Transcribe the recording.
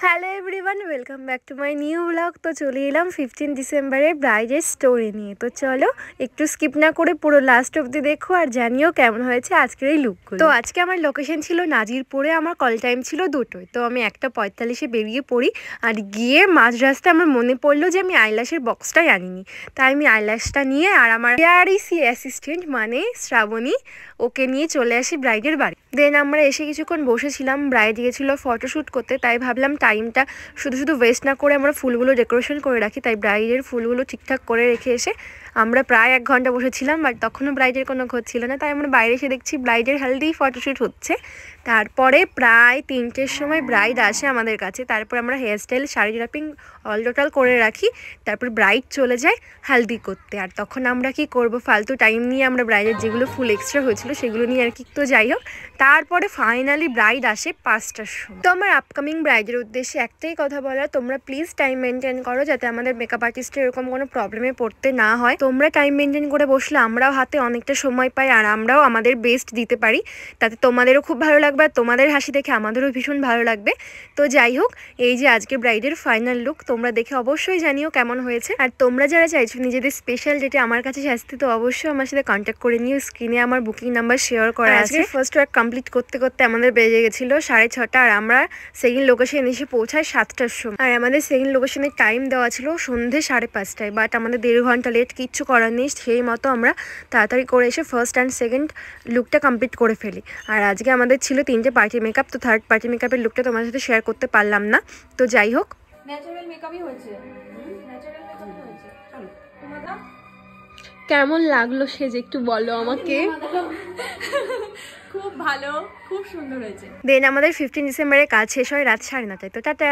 Hello everyone, welcome back to my new blog. তো চলে এলাম 15 ডিসেম্বরের ব্রাইডের স্টোরি নিয়ে। তো চলো একটু স্কিপ না করে পুরো লাস্ট অবধি দেখো আর জানিও কেমন হয়েছে আজকের এই লুকগুলো। তো আজকে আমার লোকেশন ছিল নাজিরপুরে, আমার কল টাইম ছিল 2টোয়। তো আমি 1:45-এ বেরিয়ে পড়ি, আর গিয়ে মাঝ রাস্তায় আমার মনে পড়লো যে আমি আইল্যাশের বক্সটাই আনিনি। তাই আমি আইল্যাশটা নিয়ে আর আমার AREC অ্যাসিস্ট্যান্ট মানে শ্রাবণী, ওকে নিয়ে চলে আসি ব্রাইডের বাড়ি। দেন আমরা এসে কিছুক্ষণ বসেছিলাম, ব্রাইড গিয়েছিল ফটোশ্যুট করতে। তাই ভাবলাম টাইমটা শুধু ওয়েস্ট না করে আমরা ফুলগুলো ডেকোরেশন করে রাখি। তাই ব্রাইডের ফুলগুলো ঠিকঠাক করে রেখে এসে আমরা প্রায় 1 ঘন্টা বসেছিলাম, বাট তখনও ব্রাইডের কোনো খোঁজ ছিল না। তাই আমরা বাইরে এসে দেখছি ব্রাইডের হেলদি ফটোশ্যুট হচ্ছে। তারপরে প্রায় 3টের সময় ব্রাইড আসে আমাদের কাছে। তারপর আমরা hairstyle, sari draping all total করে রাখি। তারপর ব্রাইড চলে যায় হালদি করতে। আর তখন আমরা কি করব, ফালতু টাইম নিয়ে আমরা ব্রাইডের যেগুলো ফুল এক্সট্রা হয়েছিল সেগুলো নিয়ে আর কি। তো যাই হোক, তারপরে ফাইনালি ব্রাইড আসে 5টার সময়। তো আমার আপকামিং ব্রাইডের উদ্দেশ্যে একটাই কথা বলার, তোমরা প্লিজ টাইম মেনটেন করো যাতে আমাদের মেকআপ আর্টিস্টের এরকম কোনো প্রবলেমে পড়তে না হয়। তোমরা টাইম মেনটেন করে বসলে আমরাও হাতে অনেকটা সময় পাই আর আমরাও আমাদের বেস্ট দিতে পারি। তাতে তোমাদেরও খুব ভালো লাগবে আর তোমাদের হাসি দেখে আমাদেরও ভীষণ ভালো লাগবে। তো যাই হোক, এই যে আজকে ব্রাইডের ফাইনাল লুক, তোমরা দেখে অবশ্যই জানিও কেমন হয়েছে। আর তোমরা যারা চাইছো নিজেদের স্পেশাল ডেটে আমার কাছে সাজতে, তো অবশ্যই আমার সাথে কন্ট্যাক্ট করে নিও। স্ক্রিনে আমার বুকিং নাম্বার শেয়ার করা আছে। ফার্স্ট ওয়ার্ক কমপ্লিট করতে করতে আমাদের বেজে গেছিলো 6:30, আর আমরা সেকেন্ড লোকেশনে এসে পৌঁছাই 7টার সময়। আর আমাদের সেকেন্ড লোকেশনের টাইম দেওয়া ছিল সন্ধ্যে 5:30টায়, বাট আমাদের 1.5 ঘন্টা লেট, কিচ্ছু করার নেই। সেই মতো আমরা তাড়াতাড়ি করে এসে ফার্স্ট অ্যান্ড সেকেন্ড লুকটা কমপ্লিট করে ফেলি। আর আজকে আমাদের ছিল 3টে পার্টি মেকআপ। তো থার্ড পার্টি মেকআপের লুকটা তোমার সাথে শেয়ার করতে পারলাম না। তো যাই হোক, ন্যাচারাল মেকআপই হয়েছে, ন্যাচারাল মেকআপই হয়েছে। চলো তোমাদের কেমন লাগলো সেজে একটু বলো আমাকে। খুব ভালো, খুব সুন্দর হয়েছে। দেন আমাদের 15 ডিসেম্বরের কাজ শেষ হয় রাত 9:30টায়। তো টাটা।